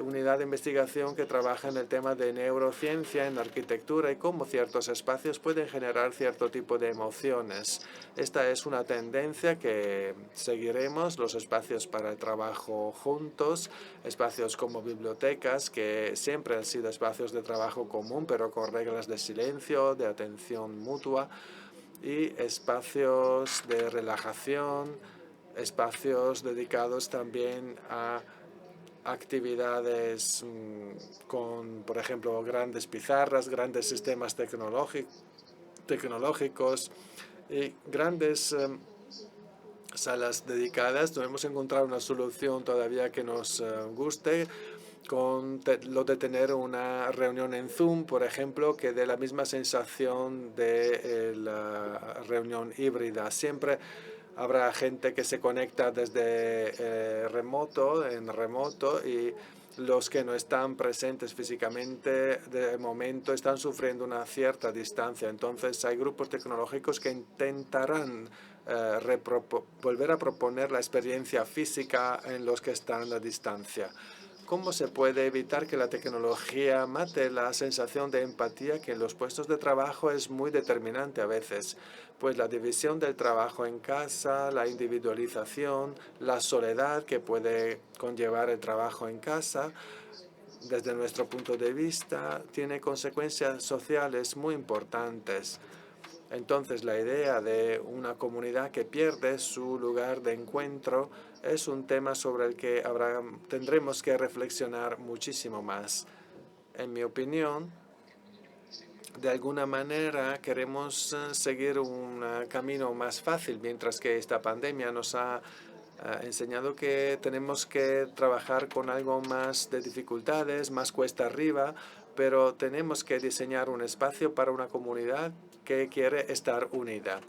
unidad de investigación que trabaja en el tema de neurociencia, en arquitectura y cómo ciertos espacios pueden generar cierto tipo de emociones. Esta es una tendencia que seguiremos, los espacios para el trabajo juntos, espacios como bibliotecas, que siempre han sido espacios de trabajo común, pero con reglas de silencio, de atención mutua, y espacios de relajación, espacios dedicados también a actividades con, por ejemplo, grandes pizarras, grandes sistemas tecnológicos y grandes salas dedicadas. No hemos encontrado una solución todavía que nos guste con lo de tener una reunión en Zoom, por ejemplo, que dé la misma sensación de la reunión híbrida. Siempre habrá gente que se conecta desde en remoto, y los que no están presentes físicamente de momento están sufriendo una cierta distancia. Entonces hay grupos tecnológicos que intentarán volver a proponer la experiencia física en los que están a distancia. ¿Cómo se puede evitar que la tecnología mate la sensación de empatía que en los puestos de trabajo es muy determinante a veces? Pues la división del trabajo en casa, la individualización, la soledad que puede conllevar el trabajo en casa, desde nuestro punto de vista, tiene consecuencias sociales muy importantes. Entonces, la idea de una comunidad que pierde su lugar de encuentro es un tema sobre el que tendremos que reflexionar muchísimo más. En mi opinión, de alguna manera queremos seguir un camino más fácil, mientras que esta pandemia nos ha enseñado que tenemos que trabajar con algo más de dificultades, más cuesta arriba, pero tenemos que diseñar un espacio para una comunidad que quiere estar unida.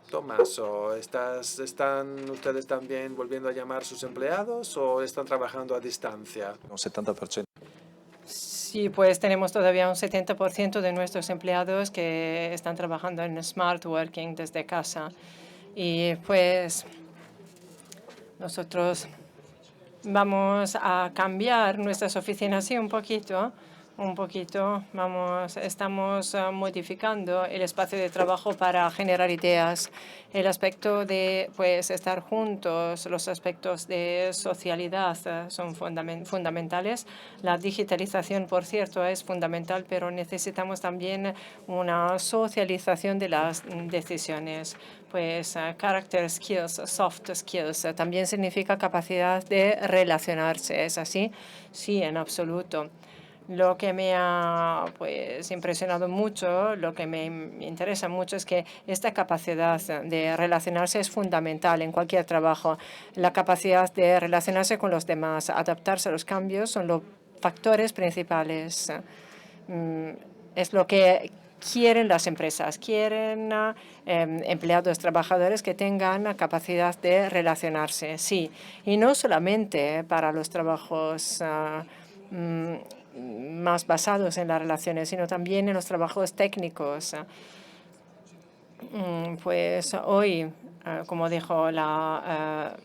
Tomaso, ¿están ustedes también volviendo a llamar a sus empleados o están trabajando a distancia? Un 70%. Sí, pues tenemos todavía un 70% de nuestros empleados que están trabajando en Smart Working desde casa. Y pues nosotros vamos a cambiar nuestras oficinas, sí, un poquito. Estamos modificando el espacio de trabajo para generar ideas. El aspecto de estar juntos, los aspectos de socialidad son fundamentales. La digitalización, por cierto, es fundamental, pero necesitamos también una socialización de las decisiones. Character skills, soft skills, también significa capacidad de relacionarse. ¿Es así? Sí, en absoluto. Lo que me ha pues, impresionado mucho, lo que me interesa mucho es que esta capacidad de relacionarse es fundamental en cualquier trabajo. La capacidad de relacionarse con los demás, adaptarse a los cambios son los factores principales. Es lo que quieren las empresas. Quieren empleados, trabajadores que tengan capacidad de relacionarse, sí. Y no solamente para los trabajos más basados en las relaciones, sino también en los trabajos técnicos. Pues hoy, como dijo la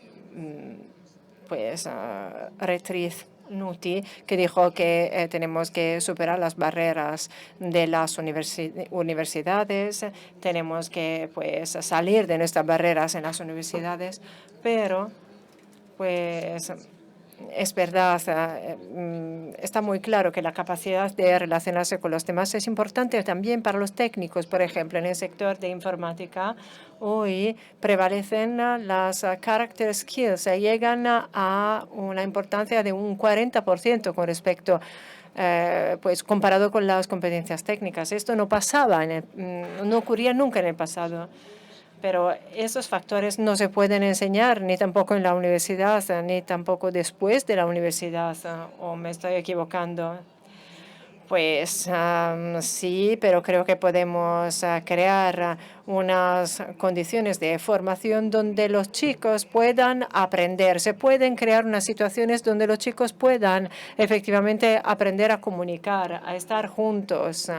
rectriz Nuti, que dijo que tenemos que superar las barreras de las universidades, tenemos que pues salir de nuestras barreras en las universidades, pero pues es verdad, está muy claro que la capacidad de relacionarse con los demás es importante también para los técnicos. Por ejemplo, en el sector de informática, hoy prevalecen las character skills, llegan a una importancia de un 40% con respecto pues comparado con las competencias técnicas. Esto no pasaba, no ocurría nunca en el pasado. Pero esos factores no se pueden enseñar ni tampoco en la universidad, ni tampoco después de la universidad, ¿o me estoy equivocando? Pues sí, pero creo que podemos crear unas condiciones de formación donde los chicos puedan aprender. Se pueden crear unas situaciones donde los chicos puedan efectivamente aprender a comunicar, a estar juntos.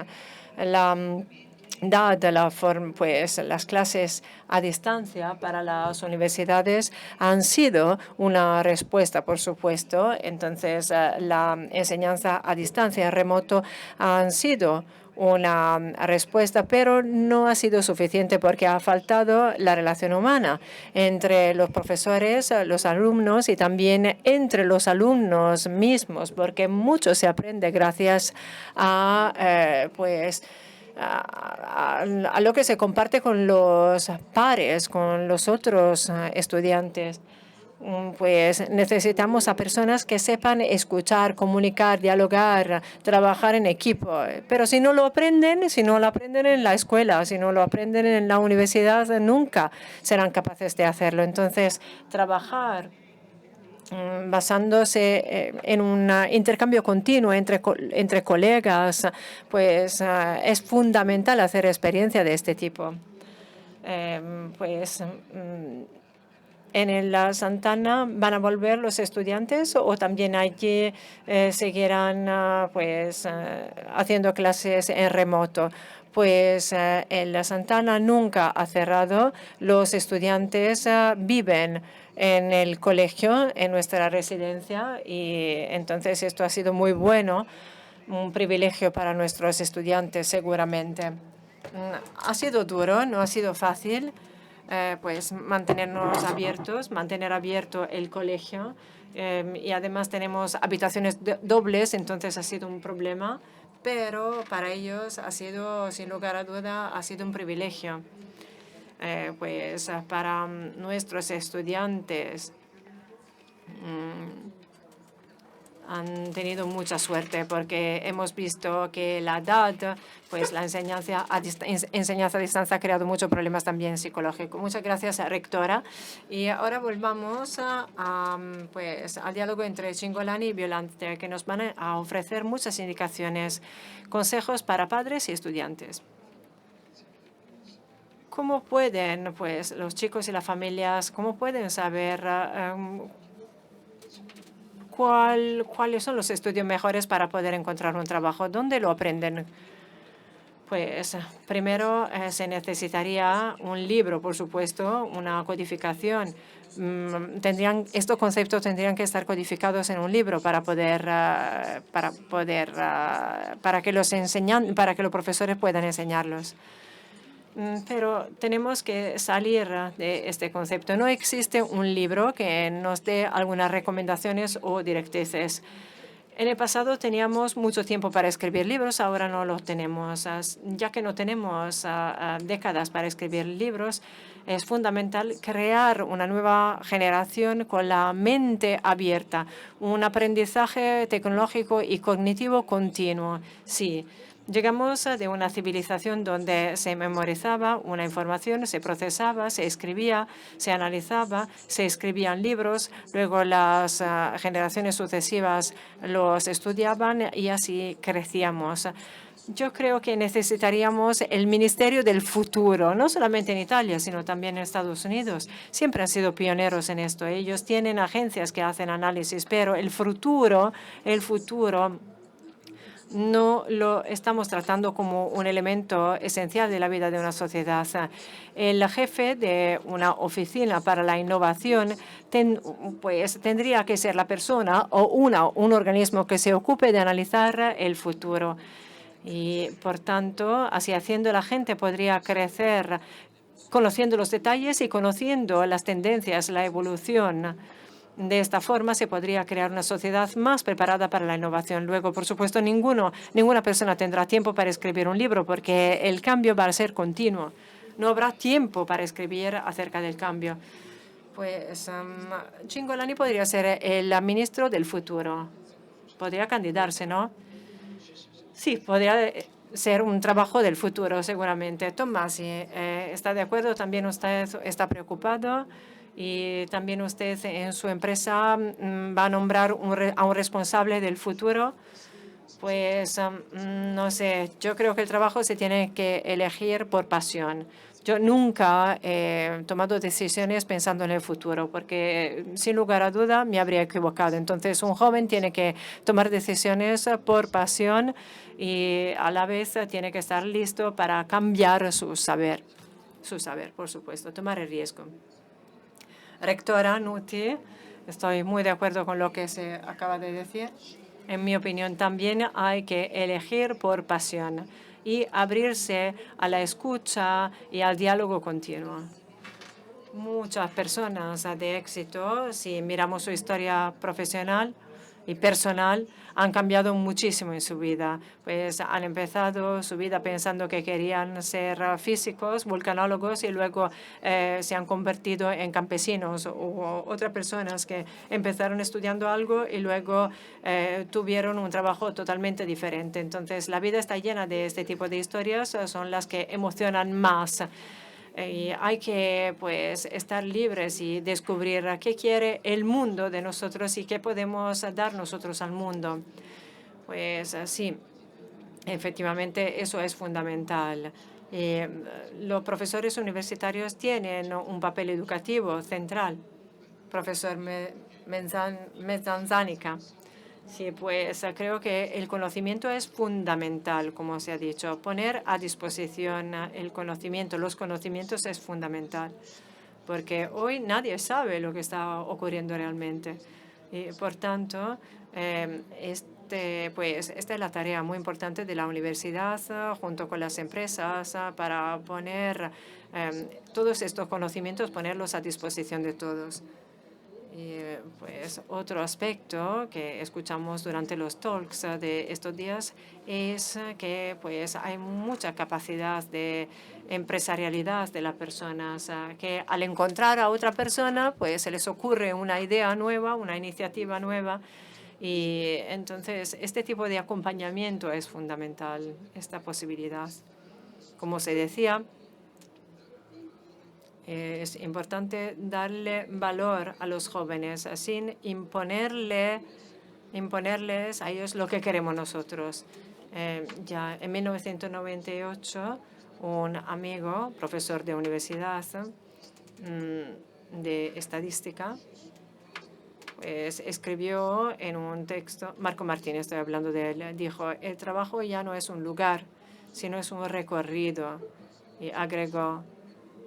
Pues las clases a distancia para las universidades han sido una respuesta, por supuesto. Entonces, la enseñanza a distancia en remoto han sido una respuesta, pero no ha sido suficiente porque ha faltado la relación humana entre los profesores, los alumnos y también entre los alumnos mismos, porque mucho se aprende gracias a a lo que se comparte con los pares, con los otros estudiantes. Pues necesitamos a personas que sepan escuchar, comunicar, dialogar, trabajar en equipo. Pero si no lo aprenden en la escuela, si no lo aprenden en la universidad, nunca serán capaces de hacerlo. Entonces, trabajar basándose en un intercambio continuo entre colegas, pues es fundamental hacer experiencia de este tipo. En la Santana van a volver los estudiantes o también allí seguirán haciendo clases en remoto. Pues en la Santana nunca ha cerrado. Los estudiantes viven en el colegio, en nuestra residencia, y entonces esto ha sido muy bueno, un privilegio para nuestros estudiantes seguramente. Ha sido duro, no ha sido fácil. Pues mantenernos abiertos, mantener abierto el colegio y además tenemos habitaciones dobles, entonces ha sido un problema, pero para ellos ha sido, sin lugar a duda, ha sido un privilegio. Pues para nuestros estudiantes han tenido mucha suerte porque hemos visto que la edad, pues la enseñanza a distancia ha creado muchos problemas también psicológicos. Muchas gracias, rectora. Y ahora volvamos al diálogo entre Cingolani y Violante, que nos van a ofrecer muchas indicaciones, consejos para padres y estudiantes. ¿Cómo pueden, pues, los chicos y las familias, cómo pueden saber cuáles son los estudios mejores para poder encontrar un trabajo? ¿Dónde lo aprenden? Pues primero se necesitaría un libro, por supuesto, una codificación. Estos conceptos tendrían que estar codificados en un libro para que los profesores puedan enseñarlos. Pero tenemos que salir de este concepto. No existe un libro que nos dé algunas recomendaciones o directrices. En el pasado teníamos mucho tiempo para escribir libros, ahora no lo tenemos. Ya que no tenemos décadas para escribir libros, es fundamental crear una nueva generación con la mente abierta, un aprendizaje tecnológico y cognitivo continuo. Sí. Llegamos de una civilización donde se memorizaba una información, se procesaba, se escribía, se analizaba, se escribían libros, luego las generaciones sucesivas los estudiaban y así crecíamos. Yo creo que necesitaríamos el Ministerio del Futuro, no solamente en Italia, sino también en Estados Unidos. Siempre han sido pioneros en esto. Ellos tienen agencias que hacen análisis, pero el futuro no lo estamos tratando como un elemento esencial de la vida de una sociedad. El jefe de una oficina para la innovación pues tendría que ser la persona o un organismo que se ocupe de analizar el futuro. Y, por tanto, así haciendo, la gente podría crecer conociendo los detalles y conociendo las tendencias, la evolución. De esta forma se podría crear una sociedad más preparada para la innovación. Luego, por supuesto, ninguna persona tendrá tiempo para escribir un libro porque el cambio va a ser continuo. No habrá tiempo para escribir acerca del cambio. Pues Cingolani podría ser el ministro del futuro. Podría candidarse, ¿no? Sí, podría ser un trabajo del futuro, seguramente. Tomasi, ¿está de acuerdo? ¿También usted está preocupado? Y también usted en su empresa va a nombrar a un responsable del futuro. Pues no sé, yo creo que el trabajo se tiene que elegir por pasión. Yo nunca he tomado decisiones pensando en el futuro, porque sin lugar a duda me habría equivocado. Entonces, un joven tiene que tomar decisiones por pasión y a la vez tiene que estar listo para cambiar su saber, por supuesto, tomar el riesgo. Rectora Nuti, estoy muy de acuerdo con lo que se acaba de decir. En mi opinión, también hay que elegir por pasión y abrirse a la escucha y al diálogo continuo. Muchas personas de éxito, si miramos su historia profesional y personal, han cambiado muchísimo en su vida. Pues han empezado su vida pensando que querían ser físicos, vulcanólogos, y luego se han convertido en campesinos. O otras personas que empezaron estudiando algo y luego tuvieron un trabajo totalmente diferente. Entonces, la vida está llena de este tipo de historias, son las que emocionan más. Y hay que pues estar libres y descubrir qué quiere el mundo de nosotros y qué podemos dar nosotros al mundo. Pues sí, efectivamente eso es fundamental. Los profesores universitarios tienen un papel educativo central. Profesor Mezanzánica. Sí, pues creo que el conocimiento es fundamental, como se ha dicho. Poner a disposición el conocimiento, los conocimientos es fundamental, porque hoy nadie sabe lo que está ocurriendo realmente. Y, por tanto, esta es la tarea muy importante de la universidad junto con las empresas para poner todos estos conocimientos, ponerlos a disposición de todos. Y pues otro aspecto que escuchamos durante los talks de estos días es que pues hay mucha capacidad de empresarialidad de las personas, que al encontrar a otra persona pues se les ocurre una idea nueva, una iniciativa nueva, y entonces este tipo de acompañamiento es fundamental, esta posibilidad. Como se decía, es importante darle valor a los jóvenes sin imponerles a ellos lo que queremos nosotros. Ya en 1998, un amigo, profesor de universidad de estadística, pues escribió en un texto, Marco Martínez, estoy hablando de él, dijo, el trabajo ya no es un lugar, sino es un recorrido. Y agregó,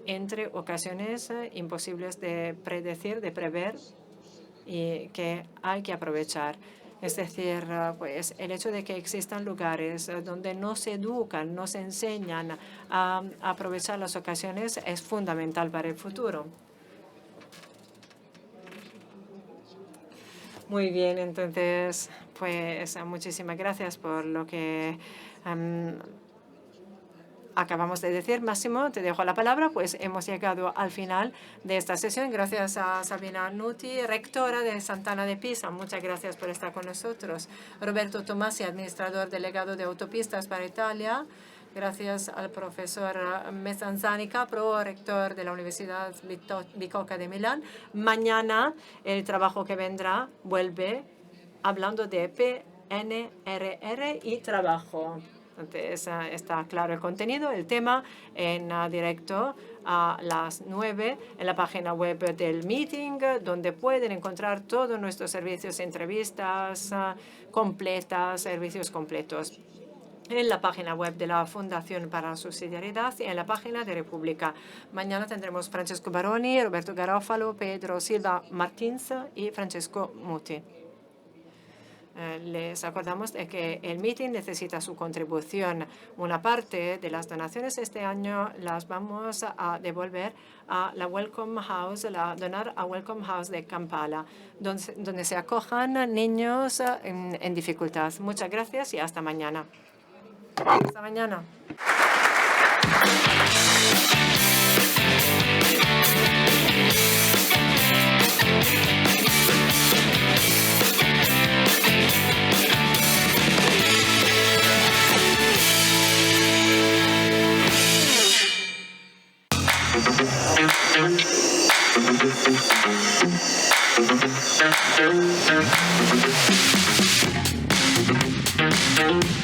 entre ocasiones imposibles de predecir, de prever, y que hay que aprovechar. Es decir, pues el hecho de que existan lugares donde no se educan, no se enseñan a aprovechar las ocasiones es fundamental para el futuro. Muy bien, entonces, pues muchísimas gracias por lo que acabamos de decir. Máximo, te dejo la palabra, pues hemos llegado al final de esta sesión. Gracias a Sabina Nuti, rectora de Sant'Anna de Pisa. Muchas gracias por estar con nosotros. Roberto Tomasi, administrador delegado de Autopistas para Italia. Gracias al profesor Mezzanzani Capro, rector de la Universidad Bicocca de Milán. Mañana el trabajo que vendrá vuelve hablando de PNRR y trabajo. Entonces, está claro el contenido, el tema en directo a las 9 en la página web del meeting, donde pueden encontrar todos nuestros servicios, entrevistas completas, servicios completos. En la página web de la Fundación para la Subsidiariedad y en la página de República. Mañana tendremos Francesco Baroni, Roberto Garofalo, Pedro Silva Martins y Francesco Muti. Les acordamos de que el meeting necesita su contribución. Una parte de las donaciones este año las vamos a devolver a la Welcome House, donar a Welcome House de Kampala, donde se acojan niños en dificultad. Muchas gracias y hasta mañana. Hasta mañana. Thank you.